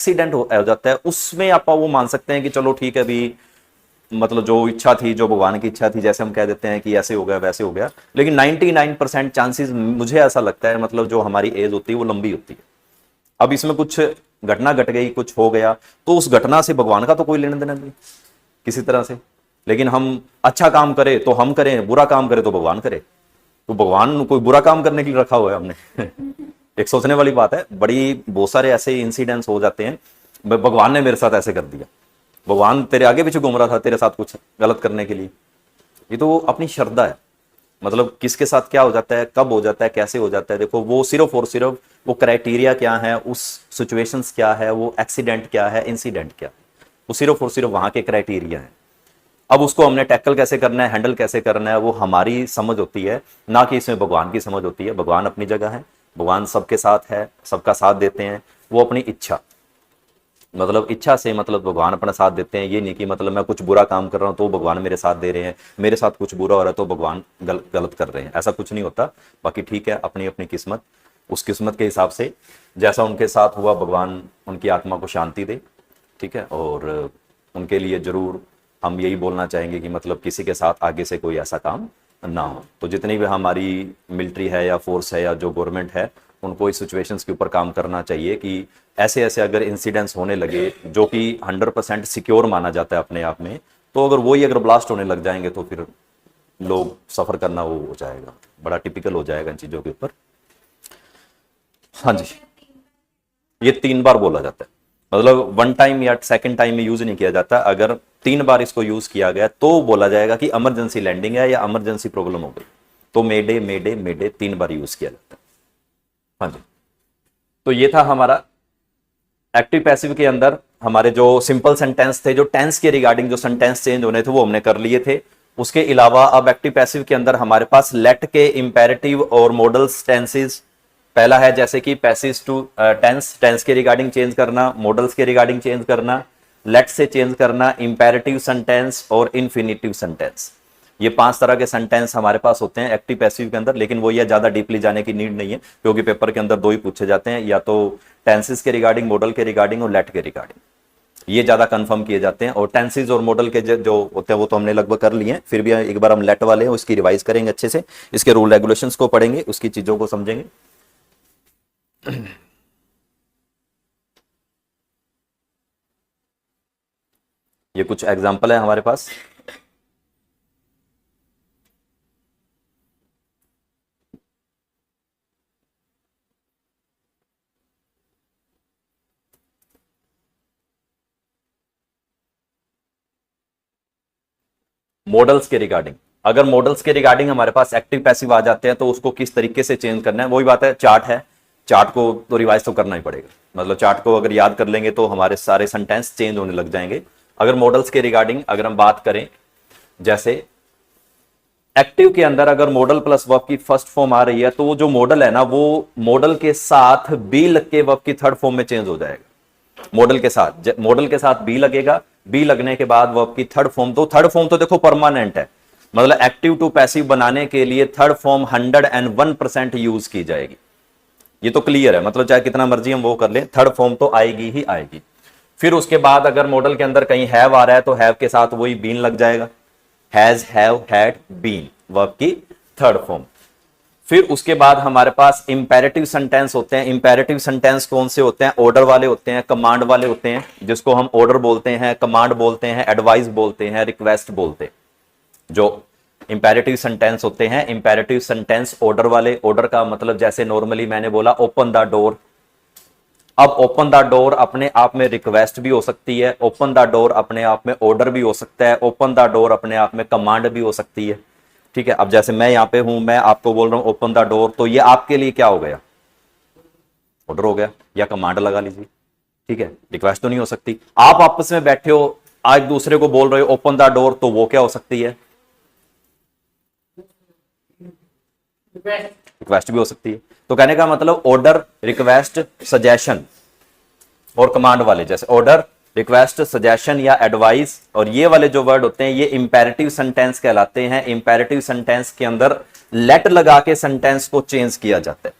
Accident हो जाता है, उसमें आप वो मान सकते हैं कि चलो ठीक है भी, मतलब जो इच्छा थी, जो भगवान की इच्छा थी, जैसे हम कह देते हैं कि ऐसे हो गया वैसे हो गया, लेकिन 99% चांसेस मुझे ऐसा लगता है, मतलब जो हमारी एज होती है वो लंबी होती है। अब इसमें कुछ घटना घट गई, कुछ हो गया, तो उस घटना से भगवान का तो कोई लेना देना नहीं किसी तरह से। लेकिन हम अच्छा काम करें तो हम करें, बुरा काम करें तो भगवान करे। तो भगवान कोई बुरा काम करने के लिए रखा हुआ है हमने? एक सोचने वाली बात है। बड़ी बहुत सारे ऐसे इंसिडेंट्स हो जाते हैं, भगवान ने मेरे साथ ऐसे कर दिया, भगवान तेरे आगे पीछे घूम रहा था तेरे साथ कुछ गलत करने के लिए। ये तो अपनी श्रद्धा है, मतलब किसके साथ क्या हो जाता है, कब हो जाता है, कैसे हो जाता है, देखो वो सिर्फ और सिर्फ वो क्राइटेरिया क्या है, उस सिचुएशंस क्या है, वो एक्सीडेंट क्या है, इंसिडेंट क्या है, वो सिर्फ और सिर्फ वहां के क्राइटेरिया है। अब उसको हमने टैकल कैसे करना है, हैंडल कैसे करना है, वो हमारी समझ होती है, ना कि इसमें भगवान की समझ होती है। भगवान अपनी जगह है, भगवान सबके साथ है, सबका साथ देते हैं। वो अपनी इच्छा, मतलब इच्छा से, मतलब भगवान अपना साथ देते हैं। ये नहीं कि मतलब मैं कुछ बुरा काम कर रहा हूं तो भगवान मेरे साथ दे रहे हैं, मेरे साथ कुछ बुरा हो रहा है तो भगवान गलत कर रहे हैं, ऐसा कुछ नहीं होता। बाकी ठीक है, अपनी अपनी किस्मत, उस किस्मत के हिसाब से जैसा उनके साथ हुआ, भगवान उनकी आत्मा को शांति दे, ठीक है। और उनके लिए जरूर हम यही बोलना चाहेंगे कि मतलब किसी के साथ आगे से कोई ऐसा काम ना हो। तो जितनी भी हमारी मिलिट्री है या फोर्स है या जो गवर्नमेंट है, उनको इस सिचुएशंस के ऊपर काम करना चाहिए कि ऐसे ऐसे अगर इंसिडेंट्स होने लगे जो कि 100% सिक्योर माना जाता है अपने आप में, तो अगर वही अगर ब्लास्ट होने लग जाएंगे तो फिर लोग सफर करना वो हो जाएगा, बड़ा टिपिकल हो जाएगा इन चीजों के ऊपर। हाँ जी, ये 3 बार बोला जाता है, मतलब 1 टाइम या 2nd टाइम में यूज नहीं किया जाता। अगर 3 बार इसको यूज किया गया तो बोला जाएगा कि इमरजेंसी लैंडिंग है या इमरजेंसी प्रॉब्लम हो गई। तो मेडे मेडे मेडे 3 बार यूज किया जाता है। हाँ जी, तो ये था हमारा एक्टिव पैसिव के अंदर हमारे जो सिंपल सेंटेंस थे, जो टेंस के रिगार्डिंग जो सेंटेंस चेंज होने थे वो हमने कर लिए थे। उसके अलावा अब एक्टिव पैसिव के अंदर हमारे पास लेट के इंपेरेटिव और मॉडल्स टेंसेस। पहला है जैसे कि पैसिव टू टेंस, टेंस के रिगार्डिंग चेंज करना, मॉडल्स के रिगार्डिंग चेंज करना, लेट से चेंज करना, इंपेरेटिव सेंटेंस और इन्फिनिटिव सेंटेंस। ये 5 तरह के सेंटेंस हमारे पास होते हैं एक्टिव पैसिव के अंदर, लेकिन वो ये ज्यादा डीपली जाने की नीड नहीं है क्योंकि पेपर के अंदर 2 ही पूछे जाते हैं, या तो टेंसेस के रिगार्डिंग, मॉडल के रिगार्डिंग और लेट के रिगार्डिंग, ये ज्यादा कंफर्म किए जाते हैं। और टेंसेस और मॉडल के जो होते हैं वो तो हमने लगभग कर लिए हैं, फिर भी एक बार हम लेट वाले हैं उसकी रिवाइज करेंगे अच्छे से, इसके रूल रेगुलेशंस को पढ़ेंगे, उसकी चीजों को समझेंगे। ये कुछ एग्जाम्पल है हमारे पास। मॉडल्स के रिगार्डिंग, अगर मॉडल्स के रिगार्डिंग हमारे पास एक्टिव पैसिव आ जाते हैं तो उसको किस तरीके से चेंज करना है, वही बात है, चार्ट है, चार्ट को तो रिवाइज तो करना ही पड़ेगा। मतलब चार्ट को अगर याद कर लेंगे तो हमारे सारे सेंटेंस चेंज होने लग जाएंगे। अगर मॉडल्स के रिगार्डिंग अगर हम बात करें, जैसे एक्टिव के अंदर अगर मॉडल प्लस वर्ब की फर्स्ट फॉर्म आ रही है तो वो जो मॉडल है ना, वो मॉडल के साथ बी लग के वर्ब की थर्ड फॉर्म में चेंज हो जाएगा। मॉडल के साथ बी लगेगा, बी लगने के बाद वर्ब की थर्ड फॉर्म, तो थर्ड फॉर्म तो देखो परमानेंट है, मतलब एक्टिव टू पैसिव बनाने के लिए थर्ड फॉर्म 101% यूज की जाएगी। ये तो क्लियर है, मतलब चाहे कितना मर्जी हम वो कर लें, थर्ड फॉर्म तो आएगी ही आएगी। फिर उसके बाद अगर मॉडल के अंदर कहीं हैव आ रहा है तो हैव के साथ वही बीन लग जाएगा, has, have, had, been, verb की थर्ड फॉर्म। फिर उसके बाद हमारे पास इंपेरेटिव सेंटेंस होते हैं। इंपेरेटिव सेंटेंस कौन से होते हैं? ऑर्डर वाले होते हैं, कमांड वाले होते हैं, जिसको हम ऑर्डर बोलते हैं, कमांड बोलते हैं, एडवाइस बोलते हैं, रिक्वेस्ट बोलते हैं। जो इंपेरेटिव सेंटेंस होते हैं, इंपेरेटिव सेंटेंस ऑर्डर वाले, ऑर्डर का मतलब जैसे नॉर्मली मैंने बोला ओपन द डोर। अब ओपन द डोर अपने आप में रिक्वेस्ट भी हो सकती है, ओपन द डोर अपने आप में ऑर्डर भी हो सकता है, ओपन द डोर अपने आप में कमांड भी हो सकती है। ठीक है, अब जैसे मैं यहां पे हूं, मैं आपको बोल रहा हूं ओपन द डोर, तो ये आपके लिए क्या हो गया? ऑर्डर हो गया, या कमांड लगा लीजिए। ठीक है, रिक्वेस्ट तो नहीं हो सकती। आप आपस में बैठे हो, आज दूसरे को बोल रहे हो ओपन द डोर, तो वो क्या हो सकती है? रिक्वेस्ट भी हो सकती है। तो कहने का मतलब ऑर्डर, रिक्वेस्ट, सजेशन और कमांड वाले, जैसे ऑर्डर, रिक्वेस्ट, सजेशन या एडवाइस, और ये वाले जो वर्ड होते हैं ये इंपेरेटिव सेंटेंस कहलाते हैं। इंपेरेटिव सेंटेंस के अंदर लेट लगा के सेंटेंस को चेंज किया जाता है।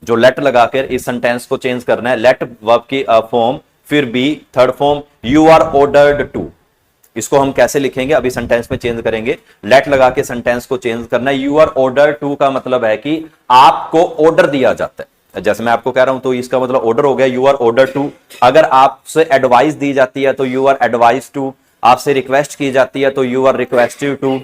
जो लेट लगाकर इस सेंटेंस को चेंज करना है, लेट वर्ब की फॉर्म, फिर be third form, you are ordered to. इसको हम कैसे लिखेंगे, अभी सेंटेंस में चेंज करेंगे। लेट लगा के सेंटेंस को चेंज करना है। यू आर ऑर्डर्ड टू का मतलब है कि आपको ऑर्डर दिया जाता है। जैसे मैं आपको कह रहा हूं तो इसका मतलब ऑर्डर हो गया, यू आर ऑर्डर टू। अगर आपसे एडवाइस दी जाती है तो यू आर एडवाइस टू। आपसे रिक्वेस्ट की जाती है तो यू आर रिक्वेस्टिव टू।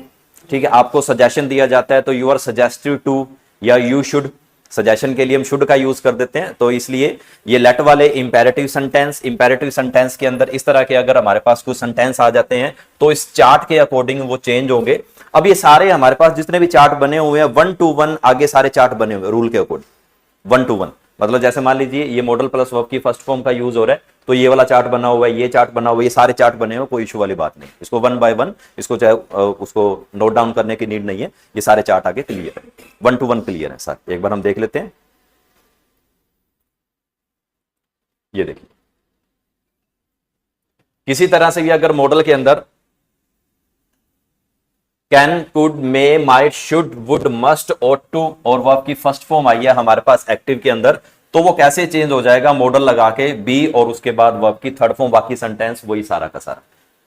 ठीक है, आपको सजेशन दिया जाता है तो यू आर सजेस्टिव टू, या यू शुड। सजेशन के लिए हम शुड का यूज कर देते हैं, तो इसलिए ये लेट वाले इंपेरेटिव सेंटेंस के अंदर इस तरह के अगर हमारे पास कुछ सेंटेंस आ जाते हैं तो इस चार्ट के अकॉर्डिंग वो चेंज होंगे। अब ये सारे हमारे पास जितने भी चार्ट बने हुए हैं 1 to 1 आगे सारे चार्ट बने हुए रूल के अकॉर्डिंग 1 to 1। मतलब जैसे मान लीजिए ये मॉडल प्लस वर्ब की फर्स्ट फॉर्म का यूज हो रहा है, तो ये वाला चार्ट बना हुआ है, ये चार्ट बना हुआ है, ये सारे चार्ट बने हुए, कोई इशू वाली बात नहीं। इसको 1 by 1 इसको चाहे उसको नोट डाउन करने की नीड नहीं है, ये सारे चार्ट आगे क्लियर है, 1 to 1 क्लियर है सर। एक बार हम देख लेते हैं, ये देखिए किसी तरह से भी अगर मॉडल के अंदर can, could, may, might, should, would, must, ought to और वर्ब की फर्स्ट फॉर्म आई है हमारे पास एक्टिव के अंदर, तो वो कैसे चेंज हो जाएगा, मॉडल लगा के बी और उसके बाद वर्ब की थर्ड फॉर्म, बाकी सेंटेंस वही सारा का सारा,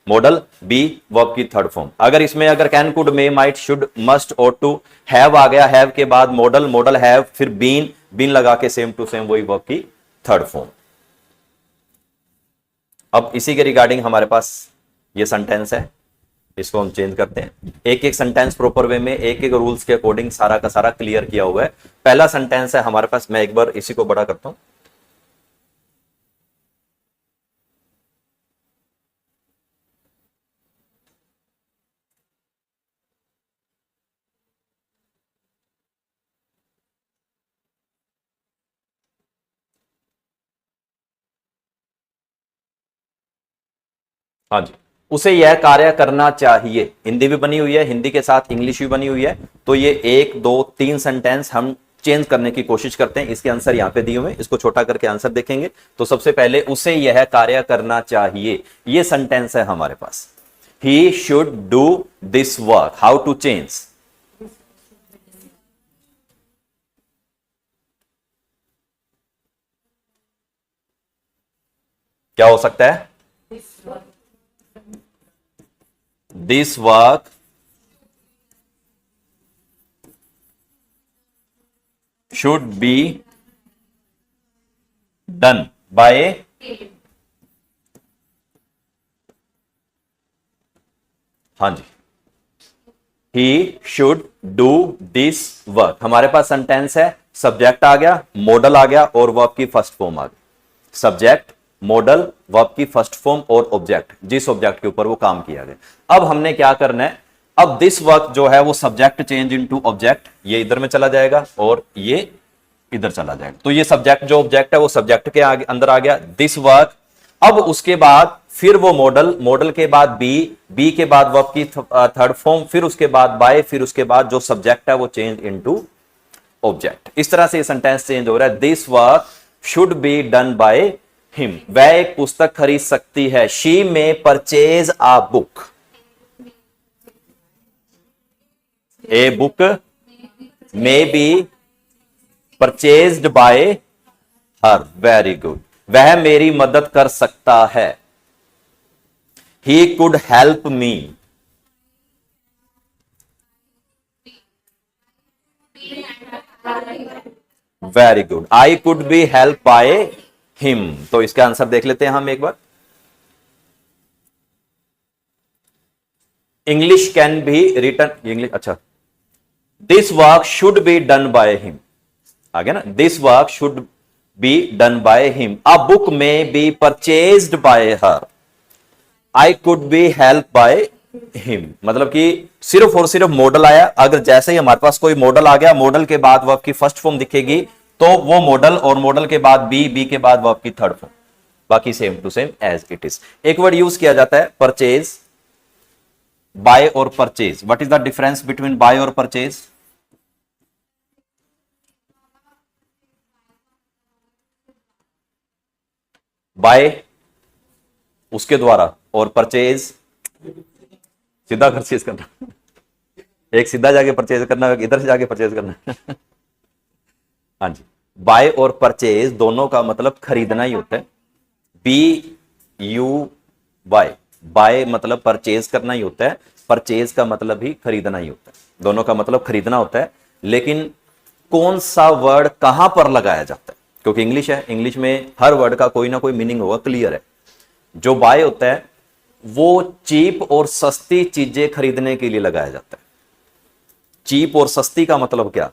मॉडल बी वर्ब की थर्ड फॉर्म। अगर इसमें अगर can, could, may, might, should, must, ought to, have आ गया, हैव के बाद मॉडल, मॉडल हैव, फिर बीन लगा के सेम टू सेम वही वर्ब की थर्ड फॉर्म। अब इसी के रिगार्डिंग हमारे पास ये सेंटेंस है, इसको हम चेंज करते हैं। एक एक सेंटेंस प्रॉपर वे में एक एक रूल्स के अकॉर्डिंग सारा का सारा क्लियर किया हुआ है। पहला सेंटेंस है हमारे पास, मैं एक बार इसी को बड़ा करता हूं। हाँ जी, उसे यह कार्य करना चाहिए, हिंदी भी बनी हुई है, हिंदी के साथ इंग्लिश भी बनी हुई है। तो ये 1 2 3 सेंटेंस हम चेंज करने की कोशिश करते हैं। इसके आंसर यहां पे दिए हुए, इसको छोटा करके आंसर देखेंगे। तो सबसे पहले उसे यह कार्य करना चाहिए, ये सेंटेंस है हमारे पास। He should do this work, how to change, क्या हो सकता है, this work should be done by, हाँ जी, he should do this work। हमारे पास सेंटेंस है, सब्जेक्ट आ गया, मॉडल आ गया और वर्ब की फर्स्ट फॉर्म आ गई। सब्जेक्ट, मॉडल, वर्ब की फर्स्ट फॉर्म और ऑब्जेक्ट, जिस ऑब्जेक्ट के ऊपर वो काम किया गया। अब हमने क्या करना है, अब दिस वर्क जो है वो सब्जेक्ट चेंज इनटू ऑब्जेक्ट, ये इधर में चला जाएगा और ये इधर चला जाएगा। तो ये सब्जेक्ट जो ऑब्जेक्ट है वो सब्जेक्ट के आगे अंदर आ गया, दिस वर्क। अब उसके बाद फिर वो मॉडल, मॉडल के बाद बी के बाद वर्ब की थर्ड फॉर्म, फिर उसके बाद बाय, फिर उसके बाद जो सब्जेक्ट है वो चेंज इनटू ऑब्जेक्ट। इस तरह से ये सेंटेंस चेंज हो रहा है। This work should be done by him, वह एक पुस्तक खरीद सकती है। She may purchase a book, a book may be purchased by her, very good. वह मेरी मदद कर सकता है, he could help me, very good. I could be help by him. तो इसका आंसर देख लेते हैं हम एक बार। English can be written, English, अच्छा, this work should be done by him आ गया ना, this work should be done by him. A book may be purchased by her, I could be help by him. मतलब कि सिर्फ और सिर्फ model आया, अगर जैसे ही हमारे पास कोई मॉडल आ गया, मॉडल के बाद वर्ब की फर्स्ट फॉर्म दिखेगी, तो वो मॉडल, और मॉडल के बाद बी के बाद वर्ब की थर्ड फॉर्म, बाकी same to same as it is. एक वर्ड यूज किया जाता है परचेज, बाय और purchase. What is the difference between buy और परचेज? बाय उसके द्वारा और परचेज सीधा परचेज करना। एक सीधा जाके परचेज करना, एक इधर से जाके परचेज करना। हाँ जी, बाय और परचेज दोनों का मतलब खरीदना ही होता है। BUY, बाय मतलब परचेज करना ही होता है, परचेज का मतलब ही खरीदना ही होता है, दोनों का मतलब खरीदना होता है। लेकिन कौन सा वर्ड कहां पर लगाया जाता है, क्योंकि इंग्लिश है, इंग्लिश में हर वर्ड का कोई ना कोई मीनिंग होगा, क्लियर है। जो बाय होता है वो चीप और सस्ती चीजें खरीदने के लिए लगाया जाता है। चीप और सस्ती का मतलब क्या?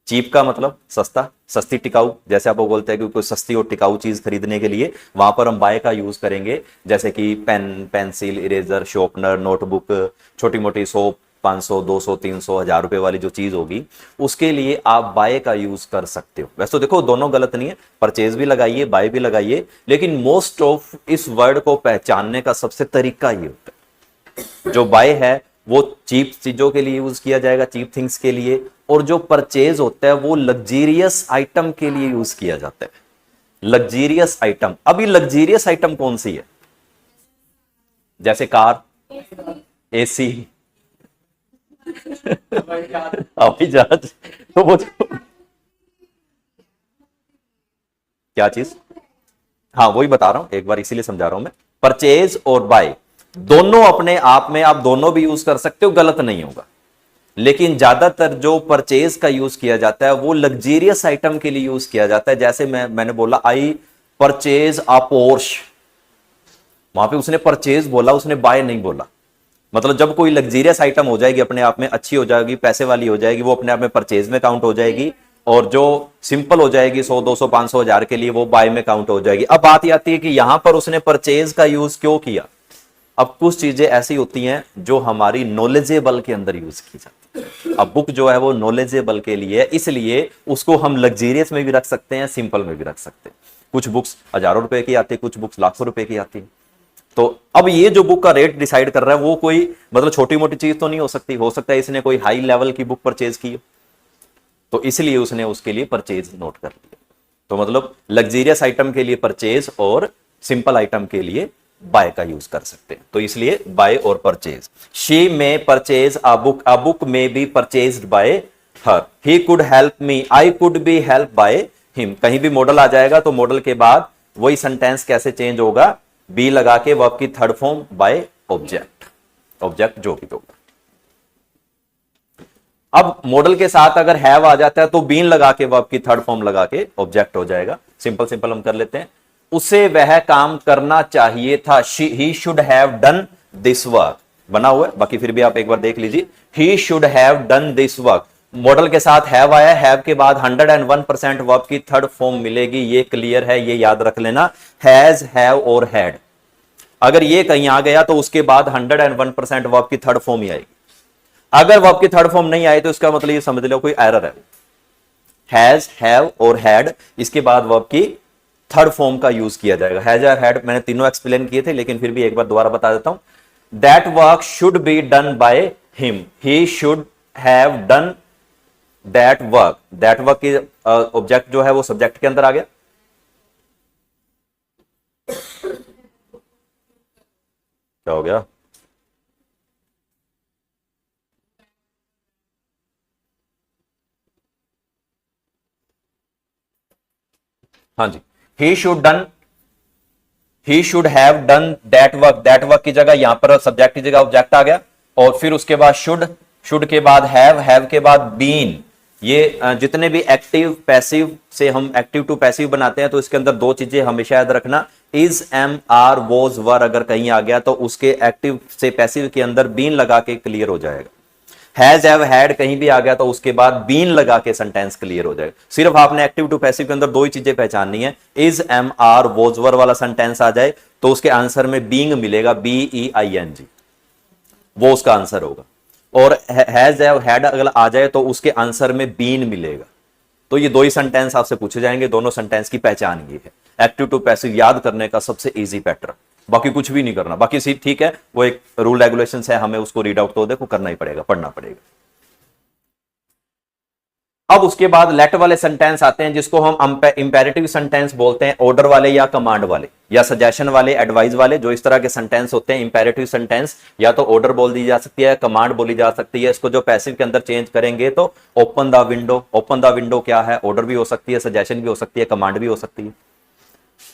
चीप का मतलब सस्ता, सस्ती टिकाऊ, जैसे आप वो बोलते हैं कि कोई सस्ती और टिकाऊ चीज खरीदने के लिए वहां पर हम बाय का यूज करेंगे। जैसे कि pen, pencil, eraser, sharpener, notebook, छोटी मोटी सोप, 500, 200, 300, 1000 रुपए वाली जो चीज होगी उसके लिए आप बाय का यूज कर सकते हो। वैसे तो देखो दोनों गलत नहीं है, परचेज भी लगाइए, बाय भी लगाइए, लेकिन मोस्ट ऑफ इस वर्ड को पहचानने का सबसे तरीका ये होता है। जो बाय है वो चीप चीजों के लिए यूज किया जाएगा, चीप थिंग्स के लिए, और जो परचेज होता है वो लग्जीरियस आइटम के लिए यूज किया जाता है। लग्जीरियस आइटम, अभी लग्जीरियस आइटम कौन सी है? जैसे कार, एसी, हवाई जहाज, तो वो क्या चीज? हाँ वही बता रहा हूं, एक बार इसीलिए समझा रहा हूं मैं। परचेज और बाय दोनों अपने आप में आप दोनों भी यूज कर सकते हो, गलत नहीं होगा। लेकिन ज्यादातर जो परचेज का यूज किया जाता है वो लग्जीरियस आइटम के लिए यूज किया जाता है। जैसे मैंने बोला आई परचेज अ पोर्श, वहां पे उसने परचेज बोला, उसने बाय नहीं बोला। मतलब जब कोई लग्जीरियस आइटम हो जाएगी, अपने आप में अच्छी हो जाएगी, पैसे वाली हो जाएगी, वो अपने आप में परचेज में काउंट हो जाएगी। और जो सिंपल हो जाएगी 100, 200, 500, 1000 के लिए, वो बाय में काउंट हो जाएगी। अब बात आती है कि यहां पर उसने परचेज का यूज क्यों किया। अब कुछ चीजें ऐसी होती हैं जो हमारी नॉलेजेबल के अंदर यूज की जाती है। अब बुक जो है वो नॉलेजेबल के लिए है, इसलिए उसको हम लग्जीरियस में भी रख सकते हैं, सिंपल में भी रख सकते हैं। कुछ बुक्स हजारों रुपए की आती है, कुछ बुक्स लाखों रुपए की आती है। तो अब ये जो बुक का रेट डिसाइड कर रहा है वो कोई मतलब छोटी मोटी चीज तो नहीं हो सकती, हो सकता है इसने कोई हाई लेवल की बुक परचेज की, तो इसलिए उसने उसके लिए परचेज नोट कर लिया। तो मतलब लग्जीरियस आइटम के लिए परचेज और सिंपल आइटम के लिए बाय का यूज कर सकते हैं। तो इसलिए बाय और purchase. She may purchase a book may be purchased by her, he could help me, I could be help by him. कहीं भी मॉडल आ जाएगा तो मॉडल के बाद वही सेंटेंस कैसे चेंज होगा? बी लगा के वर्ब की third form by object, object जो भी होगा। अब मॉडल के साथ अगर हैव आ जाता है तो बीन लगा के वर्ब की थर्ड फॉर्म लगा के ऑब्जेक्ट हो जाएगा। सिंपल सिंपल हम कर लेते हैं। उसे वह काम करना चाहिए था, ही should have done this work, बना हुआ है, बाकी फिर भी आप एक बार देख लीजिए। ही should have done this work, model के साथ हैव आया, हैव के बाद 101% वर्ब की थर्ड फॉर्म मिलेगी, ये क्लियर है, ये याद रख लेना। हैज, हैव और हैड, अगर ये कहीं आ गया तो उसके बाद 101% वर्ब की थर्ड फॉर्म ही आएगी। अगर वर्ब की थर्ड फॉर्म नहीं आई तो इसका मतलब ये समझ लो कोई एरर है। हैज, हैव और हैड, इसके बाद वर्ब की थर्ड फॉर्म का यूज किया जाएगा। हैज और हैड मैंने तीनों एक्सप्लेन किए थे, लेकिन फिर भी एक बार दोबारा बता देता हूं। That work should be done by him, he should have done that work. That work की ऑब्जेक्ट जो है वो सब्जेक्ट के अंदर आ गया। क्या हो गया? हाँ जी, he should done, he should have done that work, that work की जगह यहां पर सब्जेक्ट की जगह ऑब्जेक्ट आ गया। और फिर उसके बाद शुड, शुड के बाद हैव के बाद बीन। ये जितने भी एक्टिव पैसिव से हम एक्टिव टू पैसिव बनाते हैं तो इसके अंदर दो चीजें हमेशा याद रखना। इज, एम, आर, वॉज, वर अगर कहीं आ गया तो उसके एक्टिव से पैसिव के अंदर बीन लगा के क्लियर हो जाएगा। हैज, हैव, हैड कहीं भी आ गया तो उसके बाद बीन लगा के सेंटेंस क्लियर हो जाएगा। सिर्फ आपने एक्टिव टू पैसिव के अंदर दो ही चीजें पहचाननी है। इज, एम, आर, वॉज, वर वाला सेंटेंस आ जाए तो उसके आंसर में बीइंग मिलेगा, BEING, वो उसका आंसर होगा। और हैज, हैव, हैड अगर आ जाए तो उसके आंसर में बीन मिलेगा। तो ये दो ही सेंटेंस आपसे पूछे जाएंगे, दोनों सेंटेंस की पहचान ये है। एक्टिव टू पैसिव याद करने का सबसे इजी पैटर्न, बाकी कुछ भी नहीं करना। बाकी सी ठीक है, वो एक रूल रेगुलेशन है, हमें उसको रीड आउट तो देखो करना ही पड़ेगा, पढ़ना पड़ेगा। अब उसके बाद लेट वाले सेंटेंस आते हैं जिसको हम इंपेरेटिव सेंटेंस बोलते हैं, ऑर्डर वाले या कमांड वाले या सजेशन वाले, एडवाइस वाले। जो इस तरह के सेंटेंस होते हैं इंपेरेटिव सेंटेंस, या तो ऑर्डर बोल दी जा सकती है, कमांड बोली जा सकती है। इसको जो पैसिव के अंदर चेंज करेंगे तो open the window, open the window क्या है, ऑर्डर भी हो सकती है, सजेशन भी हो सकती है, कमांड भी हो सकती है।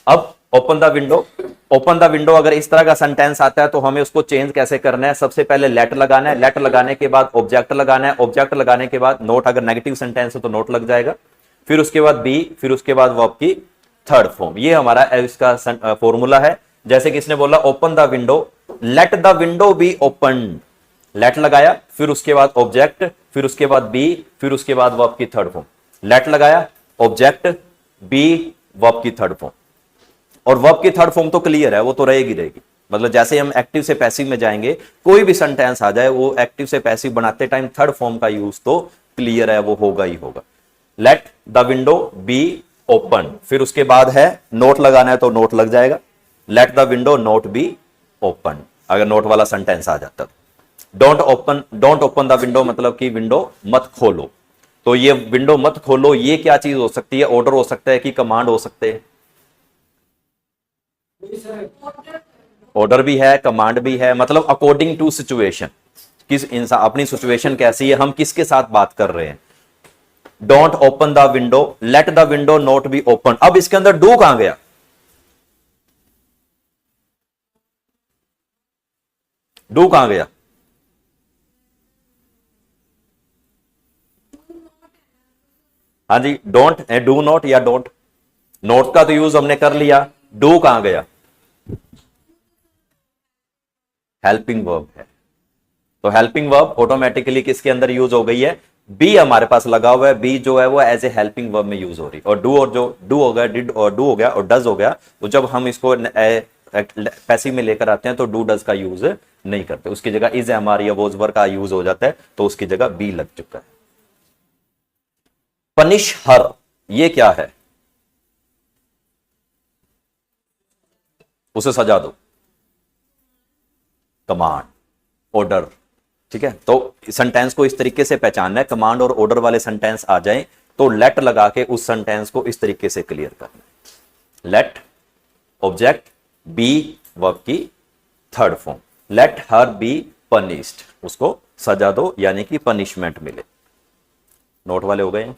अब open the window, open the window अगर इस तरह का सेंटेंस आता है तो हमें उसको चेंज कैसे करना है? सबसे पहले लेट लगाना है, लेट लगाने के बाद ऑब्जेक्ट लगाना है, ऑब्जेक्ट लगाने के बाद नोट, अगर नेगेटिव सेंटेंस है तो नोट लग जाएगा, फिर उसके बाद बी, फिर उसके बाद वर्ब की थर्ड फॉर्म। ये हमारा इसका फॉर्मूला है। जैसे किसने बोला open the window, let the window be open, let लगाया, फिर उसके बाद ऑब्जेक्ट, फिर उसके बाद बी, फिर उसके बाद वर्ब की थर्ड फॉर्म। लेट लगाया, ऑब्जेक्ट, बी, वर्ब की थर्ड फॉर्म। और वर्ब की थर्ड फॉर्म तो क्लियर है, वो तो रहेगी। मतलब जैसे हम एक्टिव से पैसिव में जाएंगे, कोई भी सेंटेंस आ जाए, वो एक्टिव से पैसिव बनाते टाइम थर्ड फॉर्म का यूज तो क्लियर है, वो होगा ही होगा। Late the window be open, फिर उसके बाद है नोट लगाना है तो नोट लग जाएगा, late the window note be open, अगर नोट वाला सेंटेंस आ जाता। डोंट ओपन द विंडो मतलब कि विंडो मत खोलो। तो ये विंडो मत खोलो, ये क्या चीज हो सकती है? ऑर्डर हो सकता है कि कमांड हो सकते हैं? ऑर्डर भी है, कमांड भी है, मतलब अकॉर्डिंग टू सिचुएशन, किस इंसान अपनी सिचुएशन कैसी है, हम किसके साथ बात कर रहे हैं। Don't open the window, let the window not be open. अब इसके अंदर डू कहां गया? डू कहां गया? हाँ जी, डोंट है, डू नॉट या डोंट। नोट का तो यूज हमने कर लिया, डू कहां गया? हेल्पिंग वर्ब है, तो हेल्पिंग वर्ब ऑटोमेटिकली किसके अंदर यूज हो गई है? बी हमारे पास लगा हुआ है, बी जो है वो एज ए हेल्पिंग वर्ब में यूज हो रही। और डू, और जो डू हो गया, डिड और डू हो गया और डज हो गया, तो जब हम इसको पैसिव में लेकर आते हैं तो डू डज का यूज नहीं करते, उसकी जगह इज एम आर या वोज वर का यूज हो जाता है, तो उसकी जगह बी लग चुका है। पनिश हर, ये क्या है? उसे सजा दो, कमांड, ऑर्डर। ठीक है, तो सेंटेंस को इस तरीके से पहचानना है, कमांड और ऑर्डर वाले सेंटेंस आ जाएं तो लेट लगा के उस सेंटेंस को इस तरीके से क्लियर करना है। लेट ऑब्जेक्ट बी वर्ब की third form, let her be punished, उसको सजा दो यानी कि पनिशमेंट मिले। नोट वाले हो गए?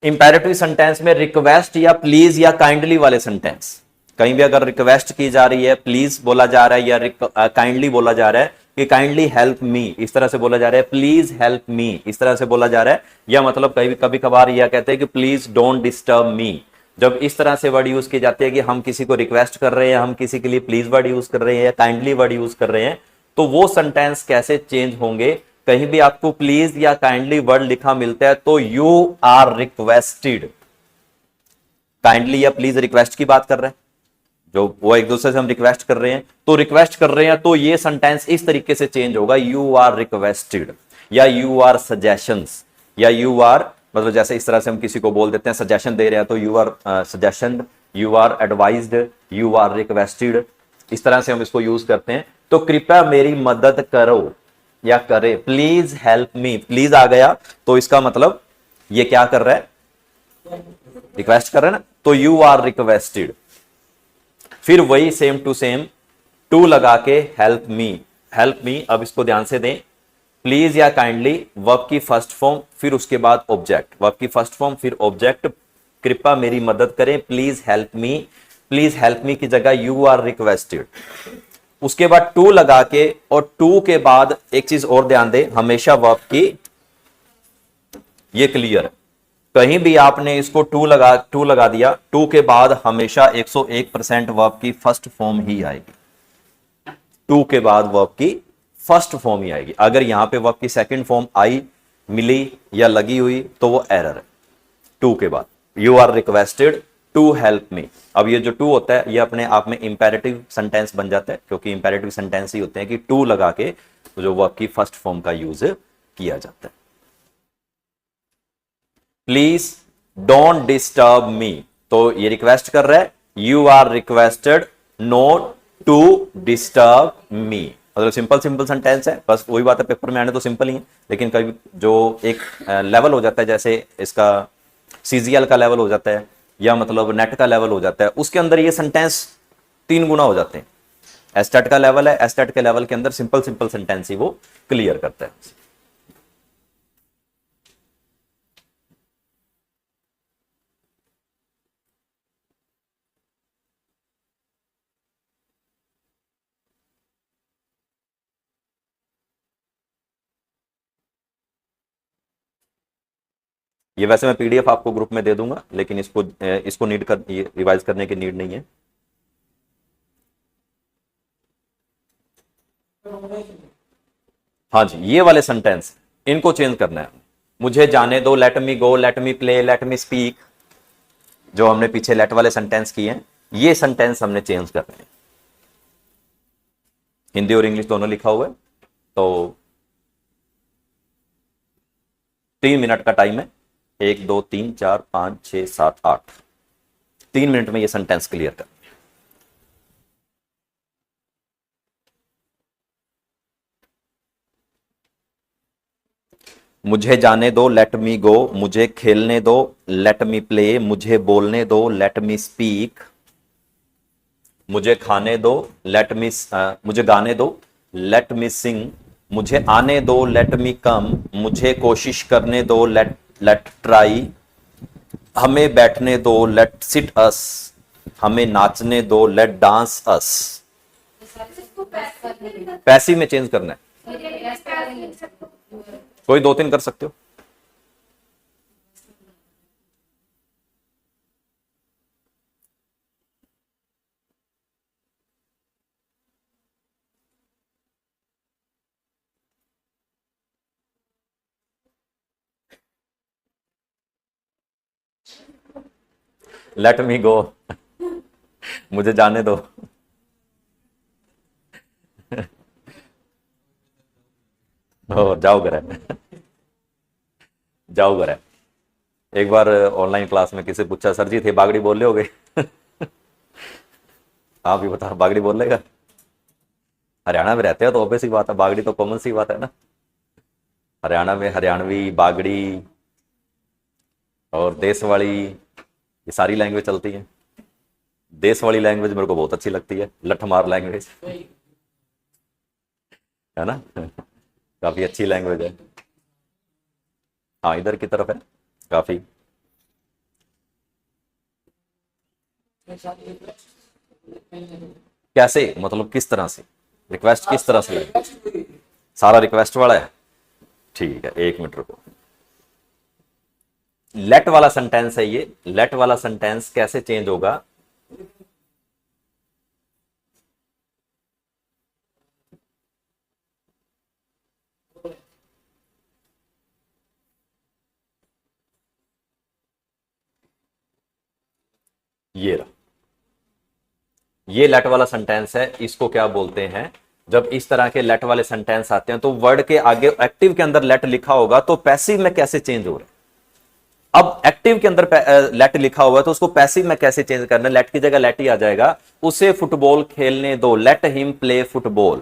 इंपेरेटिव सेंटेंस में रिक्वेस्ट या प्लीज या काइंडली वाले सेंटेंस, कहीं भी अगर रिक्वेस्ट की जा रही है, प्लीज बोला जा रहा है या काइंडली बोला जा रहा है कि काइंडली हेल्प मी, इस तरह से बोला जा रहा है, प्लीज हेल्प मी इस तरह से बोला जा रहा है, या मतलब कभी कभार यह कहते हैं कि प्लीज डोंट डिस्टर्ब मी। जब इस तरह से वर्ड यूज की जाती है कि हम किसी को रिक्वेस्ट कर रहे हैं, हम किसी के लिए प्लीज वर्ड यूज कर रहे हैं या काइंडली वर्ड यूज कर रहे हैं, तो वो सेंटेंस कैसे चेंज होंगे? कहीं भी आपको प्लीज या काइंडली वर्ड लिखा मिलता है तो यू आर रिक्वेस्टेड, काइंडली या प्लीज रिक्वेस्ट की बात कर रहे हैं, जो वो एक दूसरे से हम रिक्वेस्ट कर रहे हैं, तो रिक्वेस्ट कर रहे हैं तो ये सेंटेंस इस तरीके से चेंज होगा, यू आर रिक्वेस्टेड या यू आर सजेशंस, या यू आर मतलब जैसे इस तरह से हम किसी को बोल देते हैं सजेशन दे रहे हैं तो you are suggestion, you are advised, you are requested, इस तरह से हम इसको यूज करते हैं। तो कृपया मेरी मदद करो या करे, प्लीज हेल्प मी, प्लीज आ गया तो इसका मतलब ये क्या कर रहा है? रिक्वेस्ट कर रहा है ना, तो यू आर रिक्वेस्टेड। फिर वही सेम टू सेम टू लगा के हेल्प मी, हेल्प मी। अब इसको ध्यान से दें, प्लीज या काइंडली वर्ब की फर्स्ट फॉर्म, फिर उसके बाद ऑब्जेक्ट, वर्ब की फर्स्ट फॉर्म फिर ऑब्जेक्ट, कृपया मेरी मदद करें, please help me, please help me की जगह यू आर रिक्वेस्टेड। उसके बाद टू लगा के, और टू के बाद एक चीज और ध्यान दें, हमेशा वर्ब की, ये क्लियर है, कहीं भी आपने इसको टू लगा दिया, टू के बाद हमेशा 101% वर्ब की फर्स्ट फॉर्म ही आएगी, टू के बाद वर्ब की फर्स्ट फॉर्म ही आएगी। अगर यहां पे वर्ब की सेकंड फॉर्म आई, मिली या लगी हुई तो वो एरर है। टू के बाद you are requested to help me, अब ये जो टू होता है ये अपने आप में इंपेरेटिव सेंटेंस बन जाता है, क्योंकि इंपेरेटिव सेंटेंस ही होते हैं कि टू लगा के जो वर्ब की फर्स्ट फॉर्म का यूज किया जाता है। प्लीज डोंट डिस्टर्ब मी, तो ये रिक्वेस्ट कर रहा है, you are requested not to disturb me. मतलब सिंपल सिंपल सेंटेंस है, बस वही बात है, पेपर में आने तो सिंपल ही है, लेकिन कभी जो एक लेवल हो जाता है, जैसे इसका सीजीएल का लेवल हो जाता है या मतलब नेट का लेवल हो जाता है, उसके अंदर ये सेंटेंस 3 गुना हो जाते हैं। एस्टेट का लेवल है, एस्टेट के लेवल के अंदर सिंपल सिंपल सेंटेंस ही वो क्लियर करता है। ये वैसे मैं पीडीएफ आपको ग्रुप में दे दूंगा, लेकिन इसको नीड कर, रिवाइज करने की नीड नहीं है। हाँ जी, ये वाले सेंटेंस इनको चेंज करना है। मुझे जाने दो, let me go, let me play, let me speak, जो हमने पीछे लेट वाले सेंटेंस किए हैं, ये सेंटेंस हमने चेंज करने हैं। हिंदी और इंग्लिश दोनों लिखा हुआ है, तो 3 मिनट का टाइम है। 1 2 3 4 5 6 7 8, 3 मिनट में ये सेंटेंस क्लियर कर। मुझे जाने दो, लेट मी गो, मुझे खेलने दो, लेट मी प्ले, मुझे बोलने दो, लेट मी स्पीक, मुझे खाने दो, मुझे गाने दो, लेट मी सिंग, मुझे आने दो, लेट मी कम, मुझे कोशिश करने दो, लेट ट्राई, हमें बैठने दो, लेट सिट अस, हमें नाचने दो, लेट डांस अस। पैसिव में चेंज करना है, कोई 2-3 कर सकते हो। लेट मी गो, मुझे जाने दो। जाओ घर, जाओ घर। एक बार ऑनलाइन क्लास में किसी पूछा, सर जी थे बागड़ी बोल रहे हो गए? आप भी बता, बागड़ी बोल लेगा? हरियाणा में रहते हो तो ऑब्वियस सी बात है, बागड़ी तो कॉमन सी बात है ना। हरियाणा में हरियाणवी, बागड़ी और देश वाली, ये सारी लैंग्वेज चलती है। देश वाली लैंग्वेज मेरे को बहुत अच्छी लगती है, लठमार लैंग्वेज है ना, काफी अच्छी लैंग्वेज है। हाँ, इधर की तरफ है काफी। कैसे, मतलब किस तरह से रिक्वेस्ट, किस तरह से? सारा रिक्वेस्ट वाला है, ठीक है, 1 मिनट रुको। लेट वाला सेंटेंस है ये, लेट वाला सेंटेंस कैसे चेंज होगा? ये रहा, ये लेट वाला सेंटेंस है। इसको क्या बोलते हैं? जब इस तरह के लेट वाले सेंटेंस आते हैं तो वर्ड के आगे एक्टिव के अंदर लेट लिखा होगा, तो पैसिव में कैसे चेंज हो रहा है? अब एक्टिव के अंदर लेट लिखा हुआ है तो उसको पैसिव में कैसे चेंज करना है? लेट की जगह लेट ही आ जाएगा। उसे फुटबॉल खेलने दो, let him play football,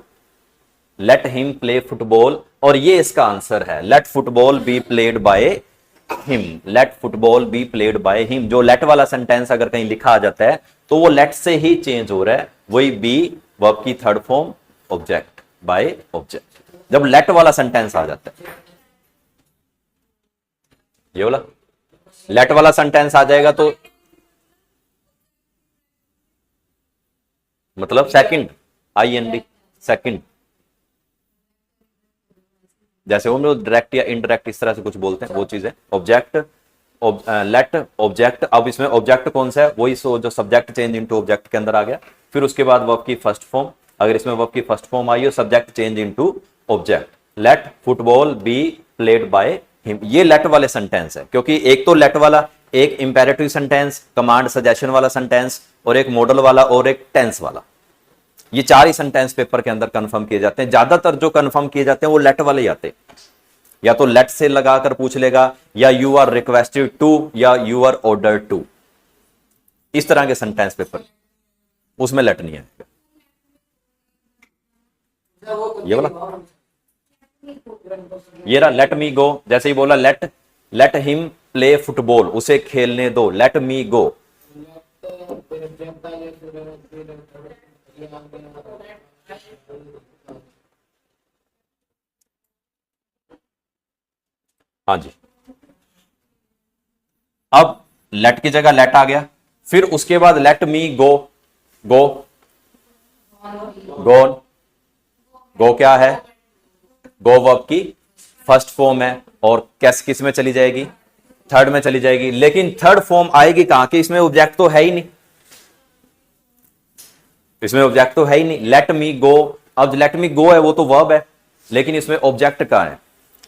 let him play football. और ये इसका आंसर है, let football be played by him, let football be played by him. जो लेट वाला सेंटेंस अगर कहीं लिखा आ जाता है तो वो लेट से ही चेंज हो रहा है। वही बी वर्ब की third form, object by object, जब लेट वाला सेंटेंस आ जाता है। ये बोला लेट वाला सेंटेंस आ जाएगा तो मतलब सेकंड, IND सेकंड, जैसे वो लोग डायरेक्ट या इनडायरेक्ट इस तरह से कुछ बोलते हैं, वो चीज है। Object, let object. अब इसमें ऑब्जेक्ट कौन सा है? वही जो सब्जेक्ट चेंज इनटू ऑब्जेक्ट के अंदर आ गया। फिर उसके बाद वर्ब की फर्स्ट फॉर्म, अगर इसमें वर्ब की फर्स्ट फॉर्म आई हो, subject change into object. Let football be played by him, ये लेट वाले सेंटेंस है। क्योंकि एक तो लेट वाला, एक इंपेरेटिव सेंटेंस, कमांड सजेशन वाला सेंटेंस, और एक मॉडल वाला, और एक टेंस वाला। ये 4 ही सेंटेंस पेपर के अंदर कंफर्म किए जाते हैं। ज्यादातर जो कंफर्म किए जाते हैं वो लेट वाले ही आते हैं। या तो लेट से लगाकर पूछ लेगा, या यू आर रिक्वेस्टेड टू, या यू आर ऑर्डर टू। इस तरह के सेंटेंस पेपर, उसमें लेट नहीं आएगा। ये वाला, ये रहा लेट मी गो, जैसे ही बोला let let him play football, उसे खेलने दो, लेट मी गो। हाँ जी, अब लेट की जगह लेट आ गया, फिर उसके बाद लेट मी गो, गो गो गो क्या है, गो वर्ब की फर्स्ट फॉर्म है, और कैस किस में चली जाएगी, थर्ड में चली जाएगी। लेकिन थर्ड फॉर्म आएगी कहां की, इसमें ऑब्जेक्ट तो है ही नहीं, इसमें ऑब्जेक्ट तो है ही नहीं। लेट मी गो, अब लेट मी गो है वो तो वर्ब है, लेकिन इसमें ऑब्जेक्ट कहां है।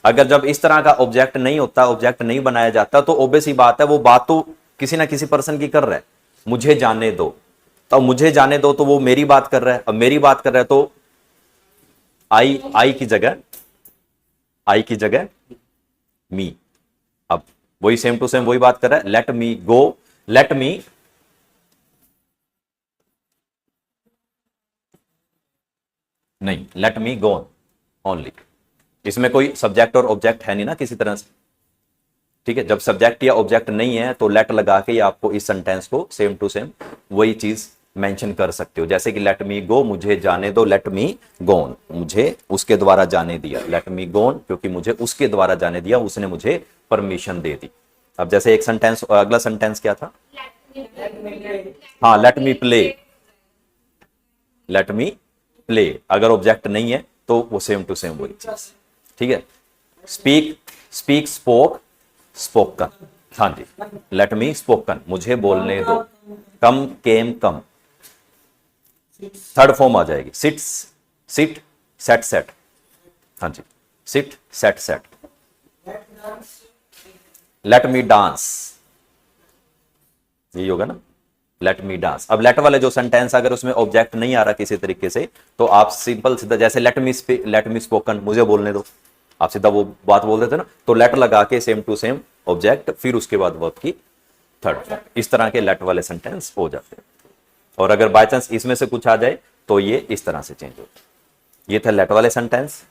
अगर जब इस तरह का ऑब्जेक्ट नहीं होता, ऑब्जेक्ट नहीं बनाया जाता, तो ऑब्वियस ही बात है वो बात तो किसी ना किसी पर्सन की कर रहा है, मुझे जाने दो, तो मुझे जाने दो तो वो मेरी बात कर रहा है, अब मेरी बात कर रहा है तो आई की जगह मी। अब वही सेम टू सेम वही बात कर रहा है, लेट मी गो, लेट मी नहीं, लेट मी गो ओनली। इसमें कोई सब्जेक्ट और ऑब्जेक्ट है नहीं ना किसी तरह से, ठीक है। जब सब्जेक्ट या ऑब्जेक्ट नहीं है तो लेट लगा के आपको इस सेंटेंस को सेम टू सेम वही चीज मेंशन कर सकते हो, जैसे कि लेट मी गो, मुझे जाने दो, लेट मी गोन, मुझे उसके द्वारा जाने दिया, लेट मी गोन क्योंकि मुझे उसके द्वारा जाने दिया, उसने मुझे परमिशन दे दी। अब जैसे एक सेंटेंस, अगला सेंटेंस क्या था, हाँ late me play, let me play, अगर ऑब्जेक्ट नहीं है तो वो सेम टू सेम वही चीज, ठीक है। स्पीक, स्पीक, स्पोक, स्पोकन, हाँ जी, लेट मी स्पोकन, मुझे बोलने दो, कम, केम, कम, थर्ड फॉर्म आ जाएगी, सिट, सिट, सेट, सेट, हाँ जी, sit, set, set, let me dance, यही होगा ना, लेट मी डांस। अब लेट वाले जो सेंटेंस अगर उसमें ऑब्जेक्ट नहीं आ रहा किसी तरीके से, तो आप सिंपल सीधा जैसे लेट मी स्पोकन, मुझे बोलने दो, आप सीधा वो बात बोल देते ना, तो लेट लगा के सेम टू सेम ऑब्जेक्ट, फिर उसके बाद वर्ब की थर्ड फॉर्म, इस तरह के लेट वाले सेंटेंस हो जाते हैं। और अगर बाय चांस इसमें से कुछ आ जाए तो ये इस तरह से चेंज होता है। ये थे लेट वाले sentence.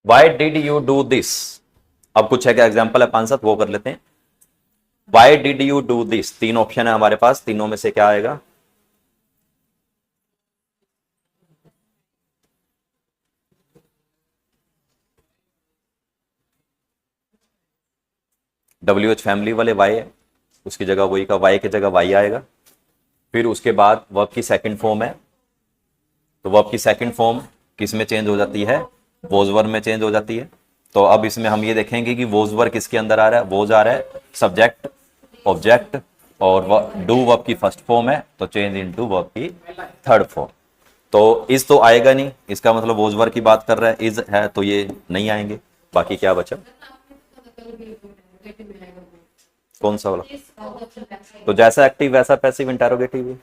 Why did you do this? अब कुछ है क्या एग्जाम्पल है 5-7 वो कर लेते हैं। Why did you do this? 3 option है हमारे पास, तीनों में से क्या आएगा, WH फैमिली वाले Y है, उसकी जगह वही का Y की जगह Y आएगा। फिर उसके बाद वर्ब की सेकंड फॉर्म है, तो वर्ब की सेकंड फॉर्म किस में चेंज हो जाती है, वोज वर्ब में चेंज हो जाती है। तो अब इसमें हम ये देखेंगे कि वोज वर्ब किसके अंदर आ रहा है, वोज आ रहा है सब्जेक्ट, ऑब्जेक्ट और डू वर्ब की फर्स्ट फॉर्म है, तो चेंज इनटू वर्ब की थर्ड फॉर्म। तो इज तो आएगा नहीं, इसका मतलब वोज वर्ब की बात कर रहा है, इज है तो ये नहीं आएंगे। बाकी क्या बचा, कौन सा वाला, तो जैसा एक्टिव वैसा पैसिव इंटरोगेटिव है।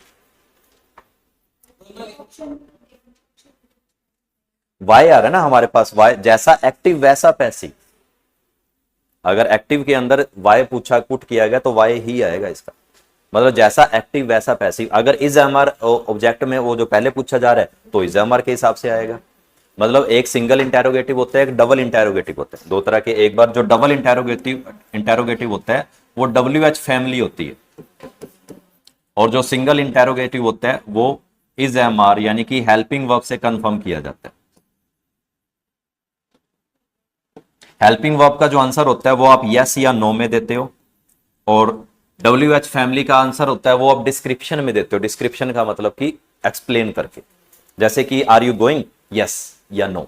वाई आ रहा है ना हमारे पास, वाई जैसा एक्टिव वैसा पैसिव, अगर एक्टिव के अंदर वाई पूछा पुट किया गया तो वाई ही आएगा इसका मतलब, जैसा एक्टिव वैसा पैसिव। अगर इज एमआर ऑब्जेक्ट में वो जो पहले पूछा जा रहा है तो इज एमआर के हिसाब से आएगा। मतलब एक सिंगल इंटेरोगेटिव होता है, एक डबल इंटेरोगेटिव होता है, दो तरह के। एक बार जो डबल इंटेरोगेटिव होता है वो WH फैमिली होती है, और जो सिंगल इंटेरोगेटिव होता है वो इज एमआर यानी कि हेल्पिंग वर्ब से कंफर्म किया जाता है। हेल्पिंग वर्ब का जो आंसर होता है वो आप यस या नो में देते हो, और WH फैमिली का आंसर होता है वो आप डिस्क्रिप्शन में देते हो। डिस्क्रिप्शन का मतलब कि एक्सप्लेन करके, जैसे कि आर यू गोइंग, यस या नो।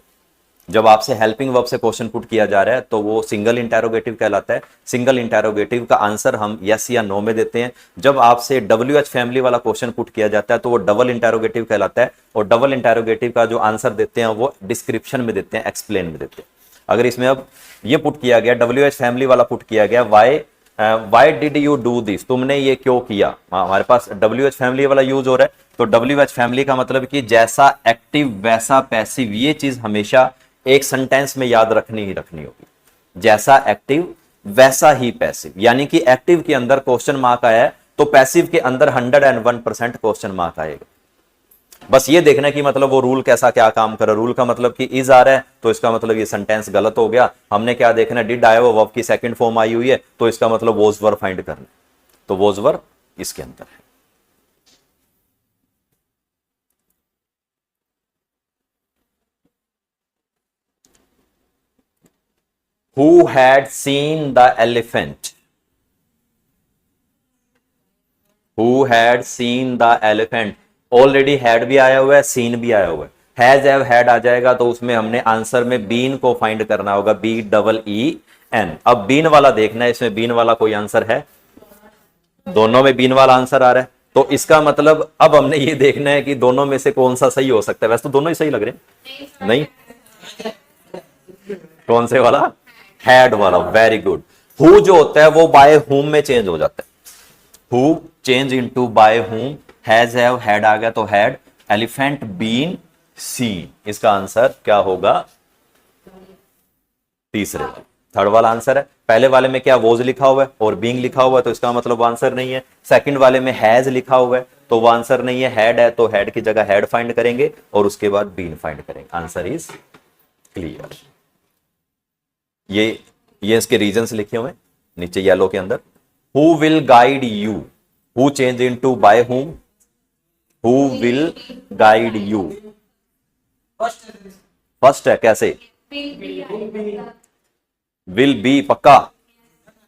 जब आपसे हेल्पिंग वर्ब से क्वेश्चन पुट किया जा रहा है तो वो सिंगल इंटेरोगेटिव कहलाता है। सिंगल इंटेरोगेटिव का आंसर हम यस या नो में देते हैं। जब आपसे WH फैमिली वाला क्वेश्चन पुट किया जाता है तो वो डबल इंटेरोगेटिव कहलाता है, और डबल इंटेरोगेटिव का जो आंसर देते हैं वो डिस्क्रिप्शन में देते हैं, एक्सप्लेन में देते हैं। अगर इसमें अब ये पुट किया गया, WH फैमिली वाला पुट किया गया, why did you do this, तुमने ये क्यों किया, हमारे पास WH फैमिली वाला यूज हो रहा है, तो WH फैमिली का मतलब कि जैसा एक्टिव वैसा पैसिव, ये चीज हमेशा एक सेंटेंस में याद रखनी ही रखनी होगी, जैसा एक्टिव वैसा ही पैसिव, यानी कि एक्टिव के अंदर क्वेश्चन मार्क आया है तो पैसिव के अंदर 101% क्वेश्चन मार्क आएगा। बस ये देखना कि मतलब वो रूल कैसा क्या काम कर रहा है। रूल का मतलब कि इज आ रहा है तो इसका मतलब ये सेंटेंस गलत हो गया। हमने क्या देखना, डिड आया हुआ वर्ब की सेकंड फॉर्म आई हुई है तो इसका मतलब वॉज वर फाइंड करना, तो वॉज वर इसके अंदर है। Who had seen the elephant? Who had seen the elephant? Already had भी आया हुआ है, सीन भी आया हुआ है। हैज हैव हैड आ जाएगा तो उसमें हमने आंसर में बीन को फाइंड करना होगा, BEEN। अब बीन वाला देखना है, इसमें बीन वाला कोई आंसर है, दोनों में बीन वाला आंसर आ रहा है, तो इसका मतलब अब हमने ये देखना है कि दोनों में से कौन सा सही हो सकता है। वैसे तो दोनों ही सही लग रहे हैं, नहीं कौन से वाला, हैड वाला, वेरी गुड। हु जो होता है वो बाय हुम में चेंज हो जाता है, who change into by whom, has have had आ गया तो हैड, एलिफेंट बीन सीन, इसका आंसर क्या होगा, तीसरे वाला, थर्ड वाला आंसर है। पहले वाले में क्या वॉज लिखा हुआ है और बीइंग लिखा हुआ है तो इसका मतलब वो आंसर नहीं है। सेकंड वाले में हैज लिखा हुआ है तो वो आंसर नहीं है, हैड है तो हैड की जगह हैड फाइंड करेंगे और उसके बाद बीन फाइंड करेंगे। Answer is clear. ये इसके रीजंस लिखे हुए नीचे येलो के अंदर। Who will guide you, who change into by हुम, who will guide you, first है, कैसे, विल बी, पक्का,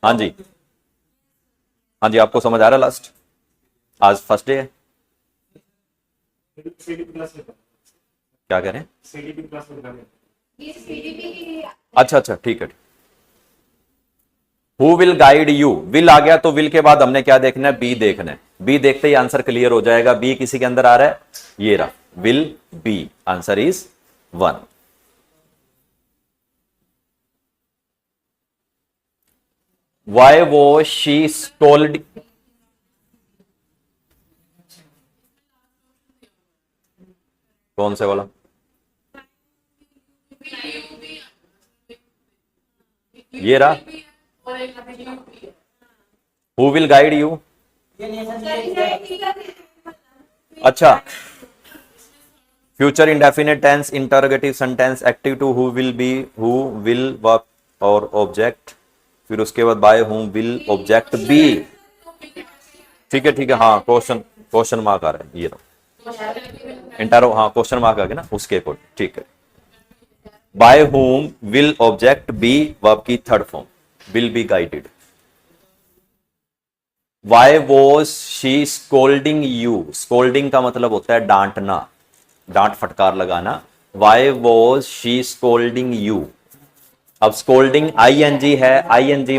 हाँ जी, हाँ जी, आपको समझ आ रहा है। लास्ट आज फर्स्ट डे है, क्या कह रहे हैं, अच्छा अच्छा ठीक है। Who will guide you, will आ गया तो विल के बाद हमने क्या देखना है, बी देखना है। बी देखते ही आंसर क्लियर हो जाएगा। बी किसी के अंदर आ रहा है, ये रहा, will be, answer is 1। Why वो शी स्टोल्ड, कौन से वाला, ये रहा, हु विल गाइड यू, अच्छा, future indefinite tense, interrogative sentence, active to who will be, who will work और ऑब्जेक्ट, फिर उसके बाद bye whom will object B, ठीक है, हाँ क्वेश्चन मार्क आ रहा है, ये रहा इंटरो, हाँ क्वेश्चन मार्क आ गया ना उसके अकॉर्डिंग, ठीक है। By whom will object be, verb की third form, will be guided. Why was she scolding you, scolding का मतलब होता है डांटना, डांट फटकार लगाना। Why was she scolding you, अब स्कोल्डिंग ING है, ING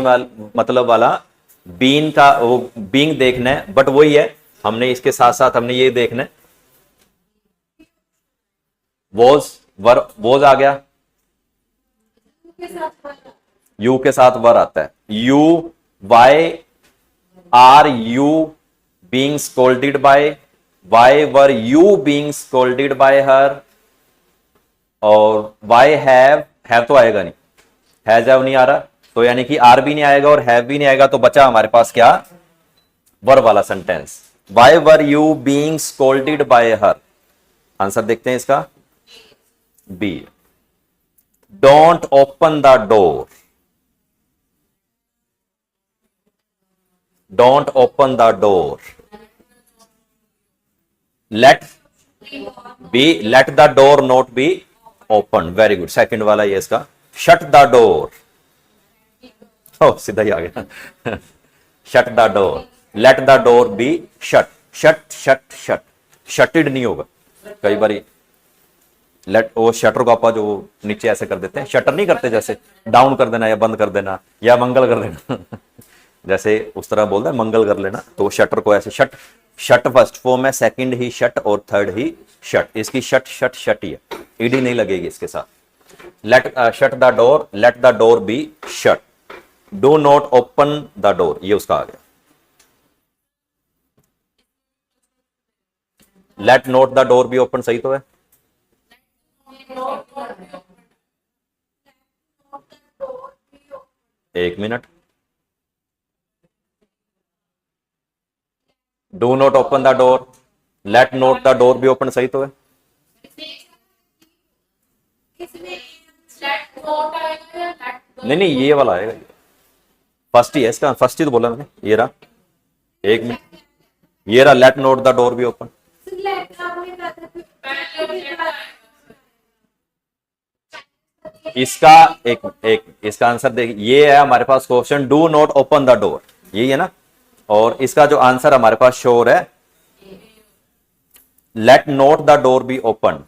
मतलब वाला बीन का वो बीइंग देखना है, बट वही है, हमने इसके साथ साथ हमने ये देखना है, वॉज आ गया, यू के साथ वर आता है, you, why are you being scolded by, why were you being scolded by her, और वाई हैव तो आएगा नहीं, हैज हैव नहीं आ रहा तो यानी कि आर भी नहीं आएगा और हैव भी नहीं आएगा, तो बचा हमारे पास क्या, वर वाला sentence. Why were you being scolded by her, answer देखते हैं इसका, B. Don't open the door, don't open the door, let the door not be open, very good, second वाला ये इसका। शट द डोर, सीधा ही आ गया shut the door, let the door be shut, shuted नहीं होगा, कई बार लेट, वो शटर को आप जो नीचे ऐसे कर देते हैं, शटर नहीं करते, जैसे डाउन कर देना या बंद कर देना या मंगल कर देना जैसे उस तरह बोलता है मंगल कर लेना, तो शटर को ऐसे शट फर्स्ट फॉर्म है, सेकंड ही शट और थर्ड ही शट, इसकी शट ही है, ईडी नहीं लगेगी इसके साथ, let shut the door, let the door be shut, do not open the door, ये उसका आ गया। Let not the door be open सही तो है। एक minute, do not open the door, let not the door be open सही तो है। नहीं नहीं, ये वाला आएगा, फर्स्ट ही है इसका, फर्स्ट ही तो बोला मैंने, ये रहा। एक मिनट, ये रहा, let not the door be open. इसका एक इसका आंसर देखिए, ये है हमारे पास question, do not open the door, यही है ना। और इसका जो आंसर हमारे पास श्योर है, let not the door be open.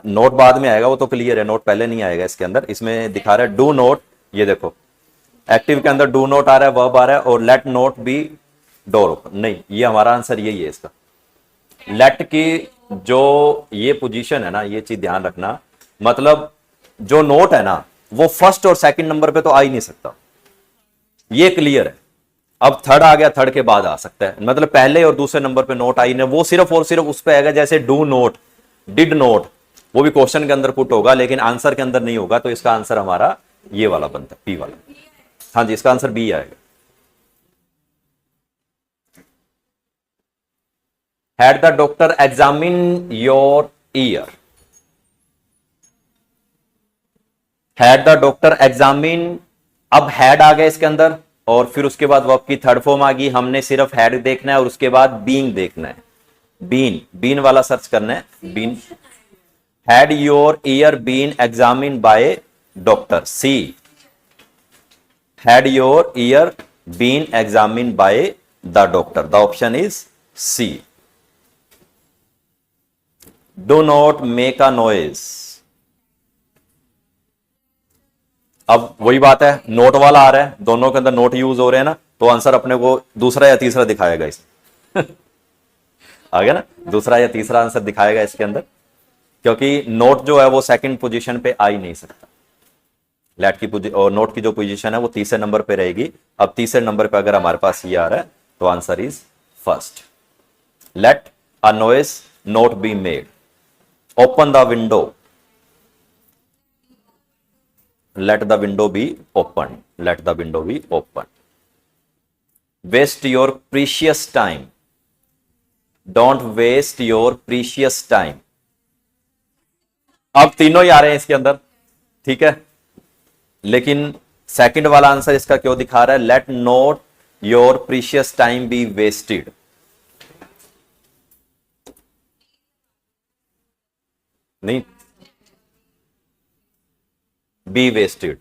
Note बाद में आएगा, वो तो क्लियर है, नोट पहले नहीं आएगा इसके अंदर। इसमें दिखा रहा है डू नॉट, ये देखो एक्टिव के अंदर डू नॉट आ रहा है, वर्ब आ रहा है, और let not be door open, नहीं, ये हमारा आंसर यही है इसका। लेट की जो ये पोजीशन है ना, ये चीज ध्यान रखना, मतलब जो नोट है ना, वो फर्स्ट और सेकंड नंबर पे तो आ ही नहीं सकता, ये क्लियर है। अब थर्ड आ गया, थर्ड के बाद आ सकता है, मतलब पहले और दूसरे नंबर पे नोट आई नहीं, वो सिर्फ और सिर्फ उस पे आएगा, जैसे डू नोट, डिड नोट, वो भी क्वेश्चन के अंदर पुट होगा लेकिन आंसर के अंदर नहीं होगा, तो इसका आंसर हमारा ये वाला बनता है, पी वाला। हाँ जी, इसका आंसर बी आएगा। Had the doctor examine your year, had the doctor examine, अब हैड आ गया इसके अंदर, और फिर उसके बाद वर्ब की थर्ड फॉर्म आ गई, हमने सिर्फ हैड देखना है और उसके बाद बीइंग देखना है, बीन, बीन वाला सर्च करना है, been. Had your ear been examine by doctor, C, had your ear been examine by the doctor, the option is C. Do not make a noise, अब वही बात है, नोट वाला आ रहा है, दोनों के अंदर नोट यूज हो रहे हैं ना, तो आंसर अपने को दूसरा या तीसरा दिखाएगा इसमें आ गया ना, दूसरा या तीसरा आंसर दिखाएगा इसके अंदर, क्योंकि नोट जो है वो सेकंड पोजीशन पे आ ही नहीं सकता। लेट की और नोट की जो पोजीशन है वो तीसरे नंबर पे रहेगी। अब तीसरे नंबर पे अगर हमारे पास ये आ रहा है, तो answer is first. Let a noise not be made, open the window, let the window be open, let the window be open, waste your precious time, don't waste your precious time। अब तीनों ही आ रहे हैं इसके अंदर, ठीक है, लेकिन second वाला आंसर इसका क्यों दिखा रहा है, let not your precious time be wasted, नहीं, be wasted।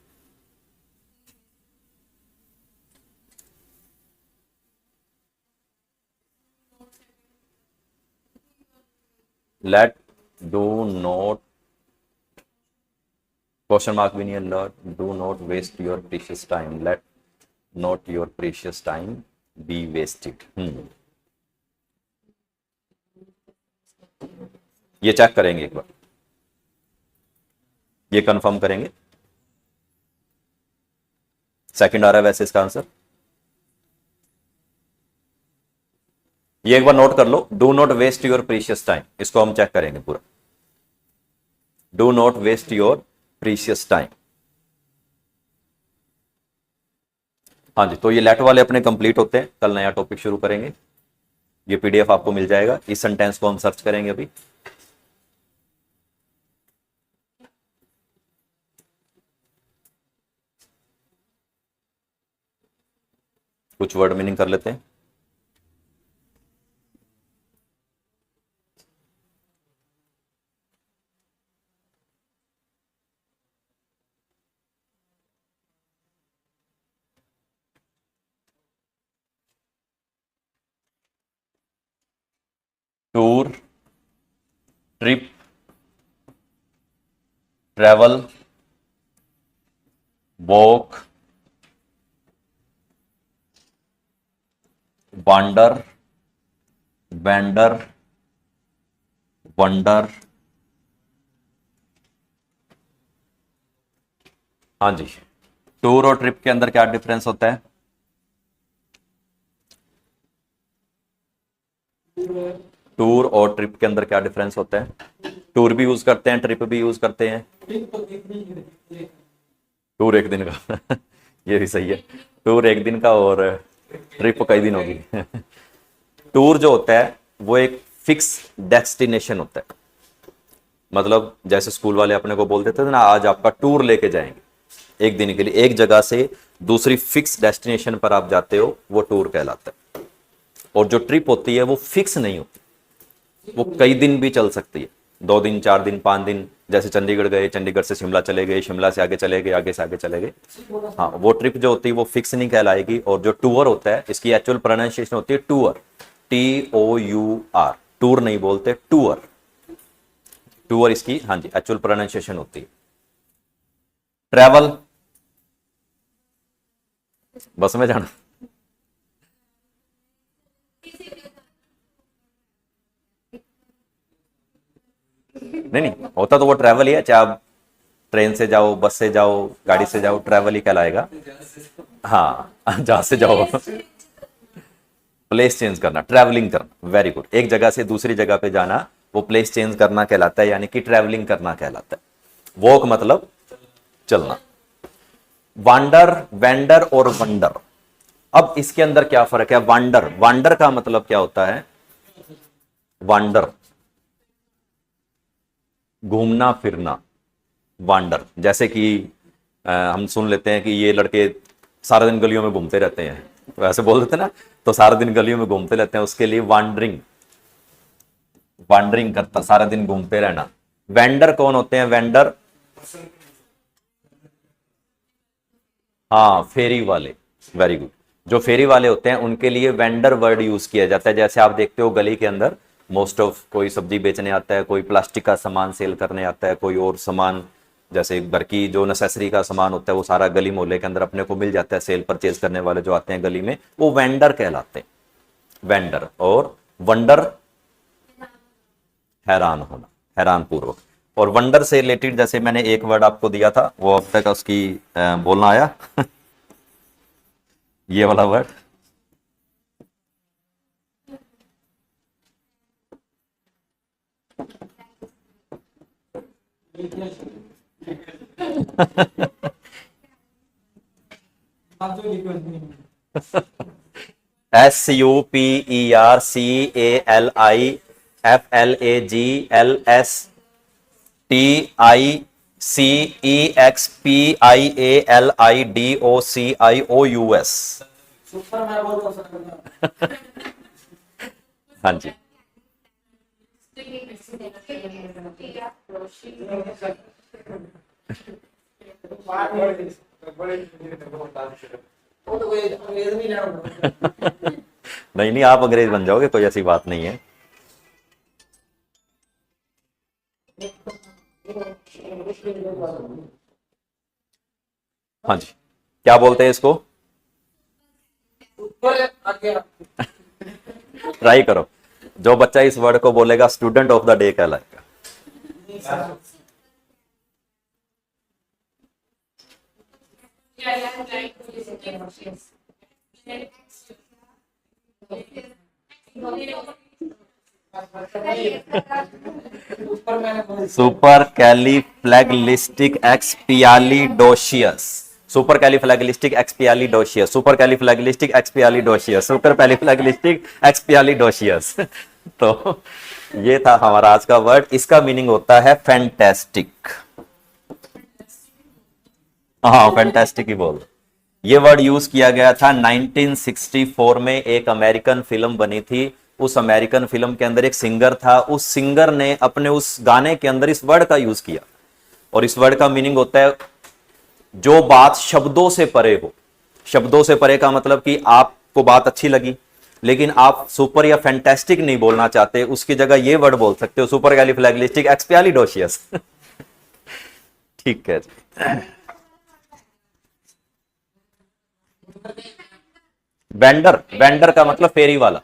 let, do not, question mark भी नहीं है, let, do not waste your precious time, let not your precious time be wasted. ये चेक करेंगे एक बार, ये कंफर्म करेंगे। सेकंड आ रहा है वैसे इसका आंसर, ये एक बार नोट कर लो, do not waste your precious time, इसको हम चेक करेंगे पूरा, do not waste your precious time. हाँ जी, तो ये लेट वाले अपने कंप्लीट होते हैं, कल नया टॉपिक शुरू करेंगे। ये पीडीएफ आपको मिल जाएगा, इस सेंटेंस को हम सर्च करेंगे अभी। कुछ वर्ड मीनिंग कर लेते हैं। Tour, trip, travel, walk, wander, vendor, wonder, हाँ जी, टूर और ट्रिप के अंदर क्या डिफरेंस होता है? टूर और ट्रिप के अंदर क्या डिफरेंस होता है? टूर भी यूज करते हैं, ट्रिप भी यूज करते हैं। टूर एक दिन का ये भी सही है, टूर एक दिन का और ट्रिप कई दिन होगी टूर जो होता है वो एक फिक्स डेस्टिनेशन होता है, मतलब जैसे स्कूल वाले अपने को बोल देते थे ना, आज आपका टूर लेके जाएंगे एक दिन के लिए, एक जगह से दूसरी फिक्स डेस्टिनेशन पर आप जाते हो, वो टूर कहलाता है। और जो ट्रिप होती है वो फिक्स नहीं होती, वो कई दिन भी चल सकती है, 2 दिन 4 दिन 5 दिन, जैसे चंडीगढ़ गए, चंडीगढ़ से शिमला चले गए, शिमला से आगे चले गए, आगे से आगे चले गए। हाँ, वो ट्रिप जो होती है वो फिक्स नहीं कहलाएगी। और जो टूर होता है, इसकी एक्चुअल प्रोनाउंसिएशन होती है टूर, TOUR, टूर नहीं बोलते, टूर, टूर इसकी हाँ जी एक्चुअल प्रोनाउंसिएशन होती है। ट्रैवल, बस में जाना, नहीं होता तो वो ट्रैवल ही है, चाहे आप ट्रेन से जाओ, बस से जाओ, गाड़ी से जाओ, ट्रैवल ही कहलाएगा। हाँ जहां से जाओ प्लेस चेंज करना, ट्रैवलिंग करना, वेरी गुड, एक जगह से दूसरी जगह पे जाना, वो प्लेस चेंज करना कहलाता है, यानी कि ट्रैवलिंग करना कहलाता है। वॉक मतलब चलना। वांडर, वेंडर और वंडर, अब इसके अंदर क्या फर्क है? वांडर, वांडर का मतलब क्या होता है? वांडर घूमना फिरना, वांडर, जैसे कि हम सुन लेते हैं कि ये लड़के सारा दिन गलियों में घूमते रहते हैं, वैसे बोल देते ना, तो सारा दिन गलियों में घूमते रहते हैं, उसके लिए वांडरिंग, वांडरिंग करता, सारा दिन घूमते रहना। वेंडर कौन होते हैं? वेंडर, हाँ फेरी वाले, वेरी गुड, जो फेरी वाले होते हैं उनके लिए वेंडर वर्ड यूज किया जाता है। जैसे आप देखते हो गली के अंदर मोस्ट ऑफ कोई सब्जी बेचने आता है, कोई प्लास्टिक का सामान सेल करने आता है, कोई और सामान, जैसे घर की जो नेसेसरी का सामान होता है वो सारा गली मोहल्ले के अंदर अपने को मिल जाता है, सेल परचेज करने वाले जो आते हैं गली में, वो वेंडर कहलाते हैं, वेंडर। और वंडर, हैरान होना, हैरान पूर्वक। और वंडर से रिलेटेड जैसे मैंने एक वर्ड आपको दिया था, वो अब तक उसकी बोलना आया ये वाला वर्ड SUPERCALIFLAGSPIALIDOCIOUS। हाँ जी, नहीं नहीं आप अंग्रेज बन जाओगे, कोई ऐसी बात नहीं है। हाँ जी, क्या बोलते हैं इसको? ट्राई करो, जो बच्चा इस वर्ड को बोलेगा स्टूडेंट ऑफ द डे कहलाएगा। सुपर कैलिफ्लैगिस्टिक एक्सपियालिडोशियस, सुपर कैलिफ्लैगिस्टिक एक्सपियालिडोशियस, सुपर कैलिफ्लैगिस्टिक एक्सपियालिडोशियस, सुपर कैलिफ्लैगिस्टिक एक्सपियालिडोशियस तो ये था हमारा आज का वर्ड। इसका मीनिंग होता है फैंटास्टिक। हाँ फैंटास्टिक ही बोल। ये वर्ड यूज किया गया था 1964 में, एक अमेरिकन फिल्म बनी थी, उस अमेरिकन फिल्म के अंदर एक सिंगर था, उस सिंगर ने अपने उस गाने के अंदर इस वर्ड का यूज किया। और इस वर्ड का मीनिंग होता है जो बात शब्दों से परे हो। शब्दों से परे का मतलब कि आपको बात अच्छी लगी लेकिन आप सुपर या फैंटास्टिक नहीं बोलना चाहते, उसकी जगह ये वर्ड बोल सकते हो, सुपर कैलिफ्लैगिस्टिक एक्सपियालिडोशियस ठीक है। वेंडर, वेंडर का मतलब फेरी वाला,